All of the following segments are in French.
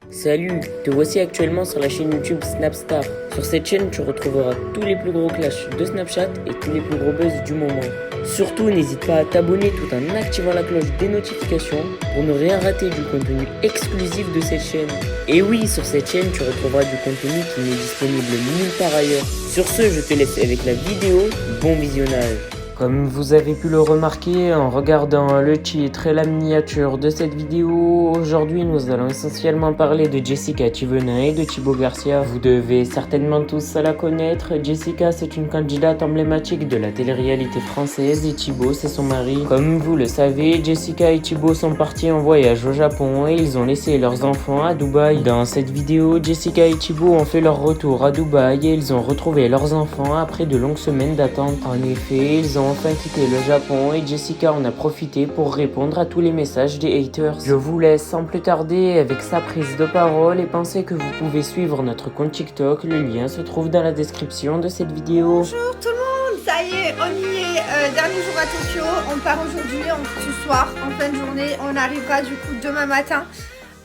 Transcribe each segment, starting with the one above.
Salut, te voici actuellement sur la chaîne YouTube Snapstar. Sur cette chaîne, tu retrouveras tous les plus gros clashs de Snapchat et tous les plus gros buzz du moment. Surtout, n'hésite pas à t'abonner tout en activant la cloche des notifications pour ne rien rater du contenu exclusif de cette chaîne. Et oui, sur cette chaîne, tu retrouveras du contenu qui n'est disponible nulle part ailleurs. Sur ce, je te laisse avec la vidéo. Bon visionnage. Comme vous avez pu le remarquer en regardant le titre et la miniature de cette vidéo, aujourd'hui nous allons essentiellement parler de Jessica Thivenin et de Thibaut Garcia. Vous devez certainement tous la connaître. Jessica, c'est une candidate emblématique de la télé-réalité française et Thibaut, c'est son mari. Comme vous le savez, Jessica et Thibaut sont partis en voyage au Japon et ils ont laissé leurs enfants à Dubaï. Dans cette vidéo, Jessica et Thibaut ont fait leur retour à Dubaï et ils ont retrouvé leurs enfants après de longues semaines d'attente. En effet, ils ont enfin quitté le Japon et Jessica en a profité pour répondre à tous les messages des haters. Je vous laisse sans plus tarder avec sa prise de parole et pensez que vous pouvez suivre notre compte TikTok, le lien se trouve dans la description de cette vidéo. Bonjour tout le monde, ça y est, on y est, dernier jour à Tokyo, on part aujourd'hui, ce soir, en fin de journée, on arrivera du coup demain matin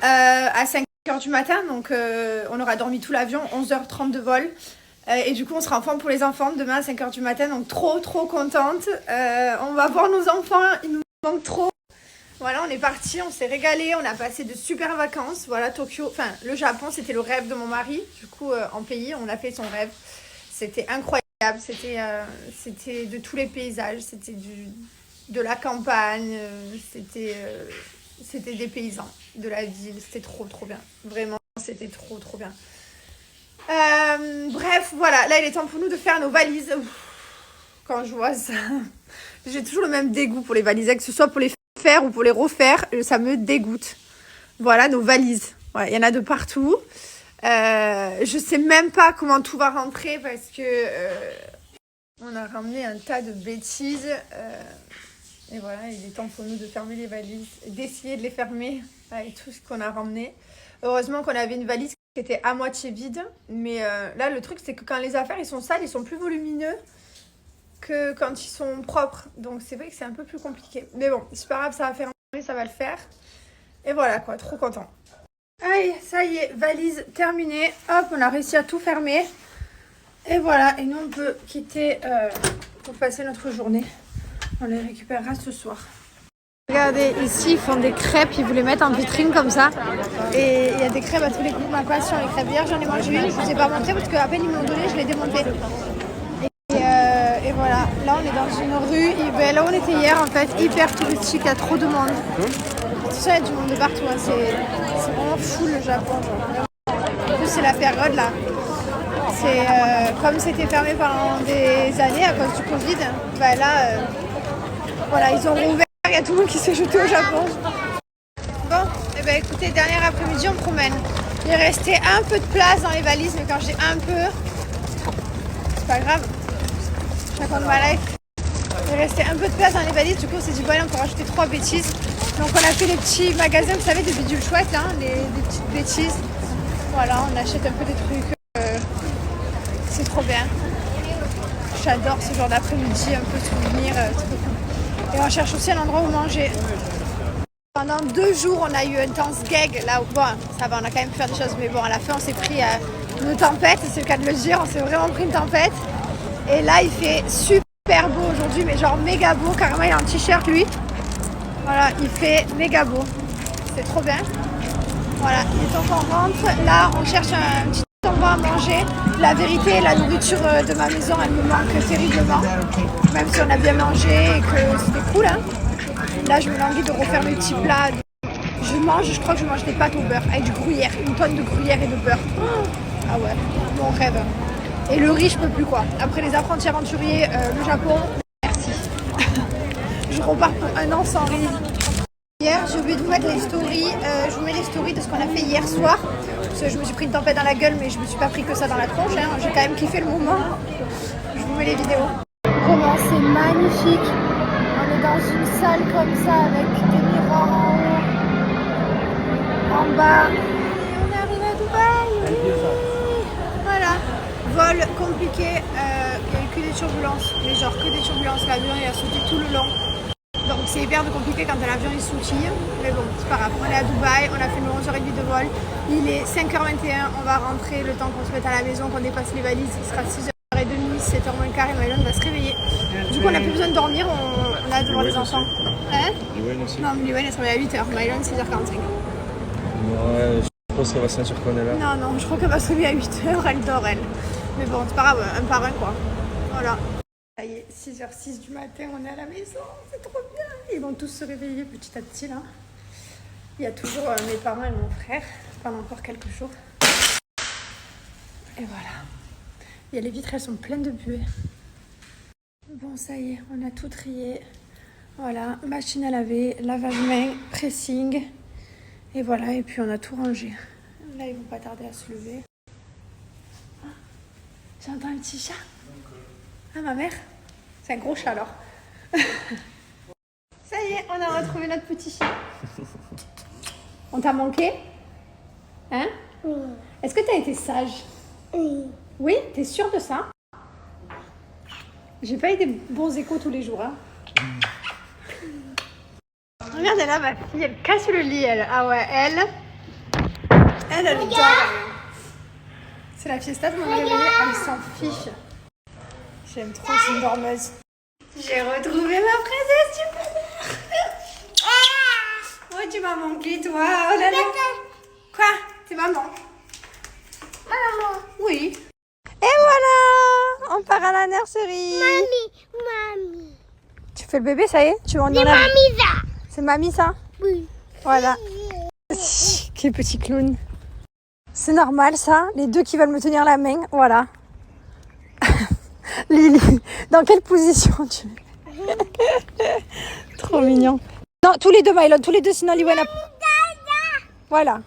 à 5h du matin, donc on aura dormi tout l'avion, 11h30 de vol. Et du coup on sera en forme pour les enfants demain à 5h du matin, donc trop contente. On va voir nos enfants, ils nous manquent trop. Voilà, on est parti, on s'est régalé, on a passé de super vacances. Voilà, Tokyo, enfin le Japon c'était le rêve de mon mari. Du coup en pays on a fait son rêve. C'était incroyable, c'était de tous les paysages, c'était de la campagne, c'était des paysans, de la ville, c'était trop bien. Vraiment c'était trop bien. Bref, voilà, là il est temps pour nous de faire nos valises. Ouf, quand je vois ça, j'ai toujours le même dégoût pour les valises, que ce soit pour les faire ou pour les refaire, ça me dégoûte. Voilà nos valises, ouais, il y en a de partout. Je sais même pas comment tout va rentrer parce que on a ramené un tas de bêtises. Et voilà, il est temps pour nous de fermer les valises, d'essayer de les fermer avec tout ce qu'on a ramené. Heureusement qu'on avait une valise qui était à moitié vide, mais là le truc c'est que quand les affaires ils sont sales, ils sont plus volumineux que quand ils sont propres, donc c'est vrai que c'est un peu plus compliqué, mais bon c'est pas grave, ça va fermer, ça va le faire, et voilà quoi, trop content. Allez, ça y est, valise terminée, hop, on a réussi à tout fermer, et voilà, et nous on peut quitter pour passer notre journée, on les récupérera ce soir. Regardez, ici ils font des crêpes, ils vous les mettent en vitrine comme ça. Et il y a des crêpes à tous les goûts, ma passion les crêpes. Hier j'en ai mangé une, je ne vous ai pas montré parce qu'à peine ils m'ont donné, je l'ai démonté. Et voilà, là on est dans une rue, là où on était hier en fait, hyper touristique, il y a trop de monde. Tout ça, il y a du monde de partout, hein. C'est vraiment fou le Japon. En plus c'est la période là. C'est comme c'était fermé pendant des années à cause du Covid, bah là, voilà, ils ont rouvert. Il y a tout le monde qui s'est jeté au Japon. Bon, et ben écoutez, dernier après-midi, on promène. Il restait un peu de place dans les valises, mais quand j'ai un peu, c'est pas grave. Chacun de ma life. Il restait un peu de place dans les valises, du coup on s'est dit, bon allez, on peut rajouter 3 bêtises. Donc on a fait les petits magasins, vous savez, des bidules chouettes, hein, des petites bêtises. Voilà, on achète un peu des trucs. C'est trop bien. J'adore ce genre d'après-midi, un peu souvenir, Et on cherche aussi un endroit où manger. Pendant 2 jours, on a eu un Thanksgiving. Là, bon, ça va, on a quand même pu faire des choses. Mais bon, à la fin, on s'est pris une tempête. C'est le cas de le dire. On s'est vraiment pris une tempête. Et là, il fait super beau aujourd'hui. Mais genre méga beau. Carrément, il a un t-shirt, lui. Voilà, il fait méga beau. C'est trop bien. Voilà, il est temps qu'on rentre. Là, on cherche un petit endroit à manger. La vérité, la nourriture de ma maison, elle me manque terriblement. Même si on a bien mangé et que c'était cool, hein. Là, je me languis de refaire mes petits plats. Je crois que je mange des pâtes au beurre avec du gruyère, une tonne de gruyère et de beurre. Ah ouais, mon rêve. Et le riz, je peux plus quoi. Après les apprentis aventuriers, le Japon, merci. Je repars pour 1 an sans riz. Hier, j'ai oublié de vous mettre les stories. Je vous mets les stories de ce qu'on a fait hier soir. Parce que je me suis pris une tempête dans la gueule, mais je me suis pas pris que ça dans la tronche, hein. J'ai quand même kiffé le moment. Je vous mets les vidéos. Comment c'est magnifique. On est dans une salle comme ça avec des miroirs en haut, en bas. On arrive à Dubaï. Voilà. Vol compliqué. Il n'y a eu que des turbulences. Mais genre que des turbulences. L'avion il a sauté tout le long. Donc c'est hyper compliqué quand l'avion il sautille. Mais bon, c'est pas grave. On est à Dubaï, on a fait nos 11h30 de vol. Il est 5h21, on va rentrer le temps qu'on se mette à la maison, qu'on dépasse les valises. Il sera 6h30, 7h moins le quart et Mylon va se réveiller. Du coup, on n'a plus besoin de dormir, on a devant les enfants. Hein? Liwen aussi. Non, mais Liwen elle se réveille à 8h, Mylon 6h45. Ouais, je pense qu'elle va se sentir qu'on est là. Non, je crois qu'elle va se réveiller à 8h, elle dort elle. Mais bon, c'est pas grave, un par un quoi. Voilà. Ça y est, 6h06 du matin, on est à la maison, c'est trop bien. Ils vont tous se réveiller petit à petit là. Il y a toujours mes parents et mon frère pendant encore quelques jours. Et voilà. Il y a les vitres, elles sont pleines de buée. Bon, ça y est, on a tout trié. Voilà, machine à laver, lavage-main, pressing. Et voilà, et puis on a tout rangé. Là, ils vont pas tarder à se lever. Ah, j'entends un petit chat. Ah, ma mère? C'est un gros chat alors. Ça y est, on a retrouvé notre petit chat. On t'a manqué? Hein? Oui. Est-ce que t'as été sage? Oui. Oui? T'es sûre de ça? J'ai pas eu des bons échos tous les jours. Hein? Regardez là, ma fille, elle casse le lit, elle. Ah ouais, elle dort. C'est la fiesta de me réveiller, elle s'en fiche. J'aime trop, c'est une dormeuse. J'ai retrouvé ma princesse du bonheur. Oh, tu m'as manqué, toi. Oh là là. Quoi? T'es maman? Maman. Oui. Et voilà, on part à la nurserie. Mamie. Tu fais le bébé, ça y est? Tu vas en C'est mamie ça. C'est mamie, ça? Oui. Voilà. Quel petit clown. C'est normal, ça. Les deux qui veulent me tenir la main, voilà. Lily, dans quelle position tu es? Trop mignon. Non, tous les deux, Mylon, tous les deux, sinon Liwen a... Voilà.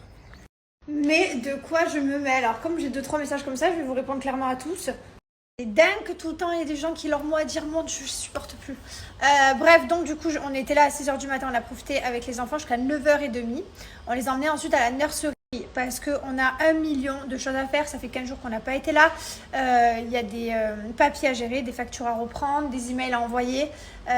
Mais de quoi je me mets? Alors, comme j'ai 2-3 messages comme ça, je vais vous répondre clairement à tous. C'est dingue que tout le temps, il y a des gens qui leur mot à dire, mon Dieu, je supporte plus. Bref, donc du coup, on était là à 6h du matin, on a profité avec les enfants jusqu'à 9h30. On les emmenait ensuite à la nurserie parce qu'on a 1 million de choses à faire. Ça fait 15 jours qu'on n'a pas été là. Il y a des papiers à gérer, des factures à reprendre, des emails à envoyer.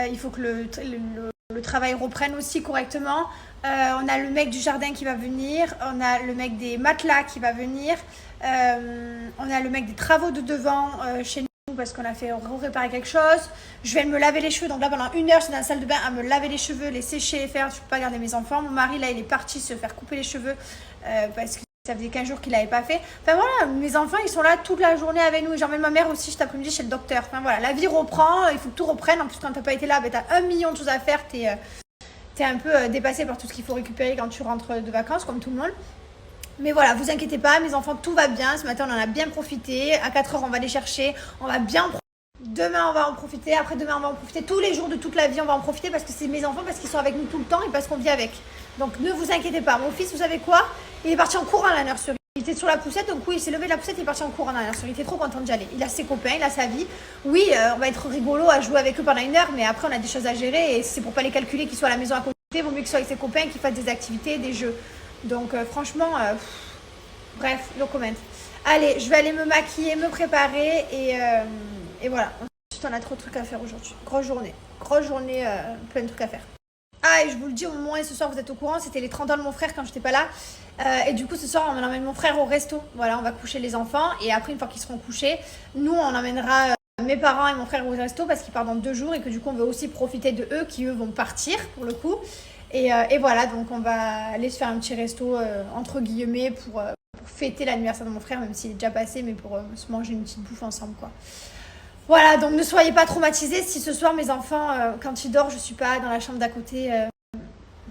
Il faut que le travail reprenne aussi correctement. On a le mec du jardin qui va venir. On a le mec des matelas qui va venir. On a le mec des travaux de devant chez nous parce qu'on a fait réparer quelque chose. Je vais me laver les cheveux. Donc là, pendant 1 heure, je suis dans la salle de bain à me laver les cheveux, les sécher, les faire. Je ne peux pas garder mes enfants. Mon mari, là, il est parti se faire couper les cheveux parce que ça faisait 15 jours qu'il l'avait pas fait. Enfin voilà, mes enfants, ils sont là toute la journée avec nous. Et j'emmène ma mère aussi cet après-midi chez le docteur. Enfin voilà, la vie reprend. Il faut que tout reprenne. En plus, quand tu n'as pas été là, tu as 1 million de choses à faire. Tu es un peu dépassé par tout ce qu'il faut récupérer quand tu rentres de vacances, comme tout le monde. Mais voilà, vous inquiétez pas, mes enfants, tout va bien. Ce matin, on en a bien profité. À 4h, on va les chercher. On va bien profiter. Demain, on va en profiter. Après-demain, on va en profiter. Tous les jours de toute la vie, on va en profiter parce que c'est mes enfants, parce qu'ils sont avec nous tout le temps et parce qu'on vit avec. Donc, ne vous inquiétez pas. Mon fils, vous savez quoi? Il est parti en courant à la nurserie. Il était sur la poussette, donc oui, il s'est levé de la poussette, il est parti en courant dans la nurserie. Il était trop content d'y aller. Il a ses copains, il a sa vie. Oui, on va être rigolo à jouer avec eux pendant 1 heure, mais après, on a des choses à gérer et c'est pour pas les calculer qu'ils soient à la maison à côté. Il vaut mieux qu'ils soient avec ses copains, qu'ils fassent des activités, des jeux. Donc, franchement, bref, no comment. Allez, je vais aller me maquiller, me préparer et voilà. Ensuite, on a trop de trucs à faire aujourd'hui. Grosse journée, plein de trucs à faire. Ah, et je vous le dis au moment où ce soir vous êtes au courant, c'était les 30 ans de mon frère quand j'étais pas là. Et du coup, ce soir, on emmène mon frère au resto. Voilà, on va coucher les enfants. Et après, une fois qu'ils seront couchés, nous, on emmènera mes parents et mon frère au resto parce qu'ils partent dans 2 jours et que du coup, on veut aussi profiter de eux qui, eux, vont partir pour le coup. Et voilà, donc on va aller se faire un petit resto, entre guillemets, pour fêter l'anniversaire de mon frère, même s'il est déjà passé, mais pour se manger une petite bouffe ensemble, quoi. Voilà, donc ne soyez pas traumatisés si ce soir mes enfants, quand ils dorment, je suis pas dans la chambre d'à côté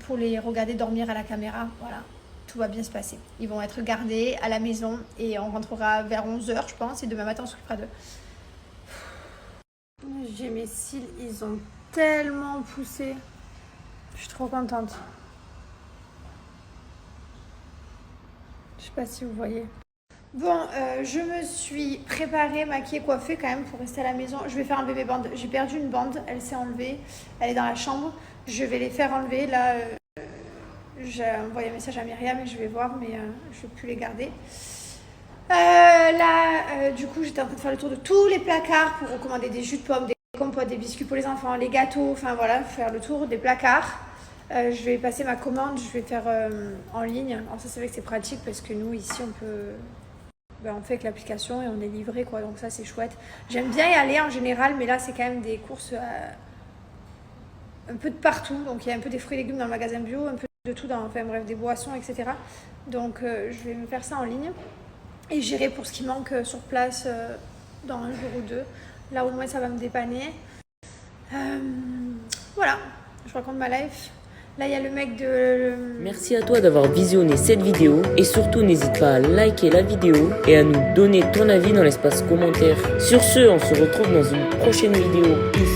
pour les regarder dormir à la caméra. Voilà, tout va bien se passer. Ils vont être gardés à la maison et on rentrera vers 11h, je pense, et demain matin on s'occupera d'eux. J'ai mes cils, ils ont tellement poussé. Je suis trop contente. Je sais pas si vous voyez. Bon, je me suis préparée, maquillée, coiffée quand même pour rester à la maison. Je vais faire un bébé bande. J'ai perdu une bande, elle s'est enlevée. Elle est dans la chambre. Je vais les faire enlever. Là, j'ai envoyé un message à Myriam et je vais voir, mais je ne vais plus les garder. Du coup, j'étais en train de faire le tour de tous les placards pour recommander des jus de pommes, des compotes, des biscuits pour les enfants, les gâteaux, enfin voilà, faire le tour des placards. Je vais passer ma commande, je vais faire en ligne. Alors ça c'est vrai que c'est pratique parce que nous ici on peut... on fait avec l'application et on est livré quoi, donc ça c'est chouette. J'aime bien y aller en général, mais là c'est quand même des courses un peu de partout. Donc il y a un peu des fruits et légumes dans le magasin bio, un peu de tout, enfin bref, des boissons, etc. Donc je vais me faire ça en ligne et j'irai pour ce qui manque sur place dans un jour ou deux. Là au moins ça va me dépanner. Voilà, je raconte ma life. Là il y a le mec de... Merci à toi d'avoir visionné cette vidéo et surtout n'hésite pas à liker la vidéo et à nous donner ton avis dans l'espace commentaire. Sur ce, on se retrouve dans une prochaine vidéo. Peace.